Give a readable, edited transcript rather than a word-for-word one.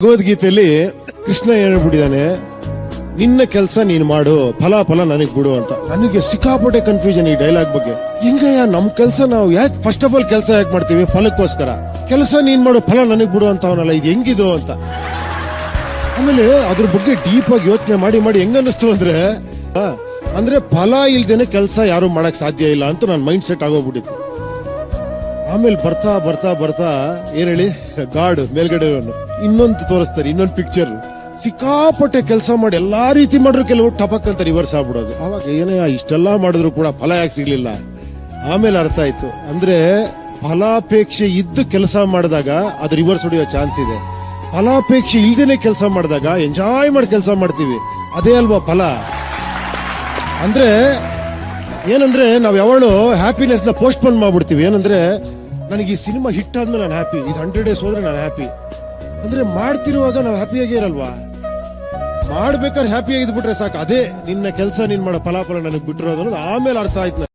ಭಗವದ್ಗೀತೆಯಲ್ಲಿ ಕೃಷ್ಣ ಹೇಳ್ಬಿಟ್ಟಿದ್ದಾನೆ, ನಿನ್ನ ಕೆಲಸ ನೀನ್ ಮಾಡು, ಫಲ ನನಗ್ ಬಿಡು ಅಂತ. ನನಗೆ ಸಿಕ್ಕಾಪಟ್ಟೆ ಕನ್ಫ್ಯೂಷನ್ ಈ ಡೈಲಾಗ್ ಬಗ್ಗೆ. ಹೆಂಗಯ್ಯ ನಮ್ ಕೆಲಸ ನಾವು ಯಾಕೆ ಫಸ್ಟ್ ಆಫ್ ಆಲ್ ಕೆಲಸ ಯಾಕೆ ಮಾಡ್ತೀವಿ? ಫಲಕ್ಕೋಸ್ಕರ. ಕೆಲಸ ನೀನ್ ಮಾಡು, ಫಲ ನನಗ್ ಬಿಡು ಅಂತ ಅವನಲ್ಲ, ಇದು ಹೆಂಗಿದು ಅಂತ. ಆಮೇಲೆ ಅದ್ರ ಬಗ್ಗೆ ಡೀಪ್ ಆಗಿ ಯೋಚನೆ ಮಾಡಿ ಹೆಂಗ ಅನ್ನಿಸ್ತು ಅಂದ್ರೆ ಫಲ ಇಲ್ದೇನೆ ಕೆಲಸ ಯಾರು ಮಾಡಕ್ ಸಾಧ್ಯ ಇಲ್ಲ ಅಂತ ನನ್ನ ಮೈಂಡ್ ಸೆಟ್ ಆಗೋಗ್ಬಿಟ್ಟಿತ್ತು. ಆಮೇಲೆ ಬರ್ತಾ ಬರ್ತಾ ಬರ್ತಾ ಏನ್ ಹೇಳಿ, ಗಾಡ್ ಮೇಲ್ಗಡೆ ಇನ್ನೊಂದು ತೋರಿಸ್ತಾರೆ, ಇನ್ನೊಂದು ಪಿಕ್ಚರ್. ಸಿಕ್ಕಾಪಟ್ಟೆ ಕೆಲಸ ಮಾಡಿ ಎಲ್ಲಾ ರೀತಿ ಮಾಡ್ರು, ಕೆಲವು ಟಪಕ್ ಅಂತ ರಿವರ್ಸ್ ಆಗ್ಬಿಡೋದು. ಅವಾಗ ಏನೇ ಇಷ್ಟೆಲ್ಲಾ ಮಾಡಿದ್ರು ಕೂಡ ಫಲ ಯಾಕೆ ಸಿಗ್ಲಿಲ್ಲ? ಆಮೇಲೆ ಅರ್ಥ ಆಯ್ತು, ಅಂದ್ರೆ ಫಲಾಪೇಕ್ಷೆ ಇದ್ದು ಕೆಲಸ ಮಾಡಿದಾಗ ಅದು ರಿವರ್ಸ್ ಹೊಡೆಯೋ ಚಾನ್ಸ್ ಇದೆ. ಫಲಾಪೇಕ್ಷೆ ಇಲ್ದೇನೆ ಕೆಲಸ ಮಾಡಿದಾಗ ಎಂಜಾಯ್ ಮಾಡಿ ಕೆಲಸ ಮಾಡ್ತೀವಿ, ಅದೇ ಅಲ್ವಾ ಫಲ. ಅಂದ್ರೆ ಏನಂದ್ರೆ ನಾವ್ ಯಾವಳು ಹ್ಯಾಪಿನೆಸ್ ನ ಪೋಸ್ಟ್ ಪೋನ್ ಮಾಡ್ಬಿಡ್ತೀವಿ. ಏನಂದ್ರೆ ನನಗೆ ಈ ಸಿನಿಮಾ ಹಿಟ್ ಆದ್ಮೇಲೆ ನಾನು ಹ್ಯಾಪಿ, ಇದು 100 days ಹೋದ್ರೆ ನಾನು ಹ್ಯಾಪಿ. ಅಂದ್ರೆ ಮಾಡ್ತಿರುವಾಗ ನಾವು ಹ್ಯಾಪಿಯಾಗಿ ಇರಲ್ವಾ? ಮಾಡ್ಬೇಕಾದ್ರೆ ಹ್ಯಾಪಿ ಆಗಿದ್ಬಿಟ್ರೆ ಸಾಕು. ಅದೇ ನಿನ್ನ ಕೆಲಸ ನೀನ್ ಮಾಡೋ ಫಲಾಫಲ ನನಗೆ ಬಿಟ್ಟಿರೋದು ಅನ್ನೋದು ಆಮೇಲೆ ಅರ್ಥ ಆಯ್ತು.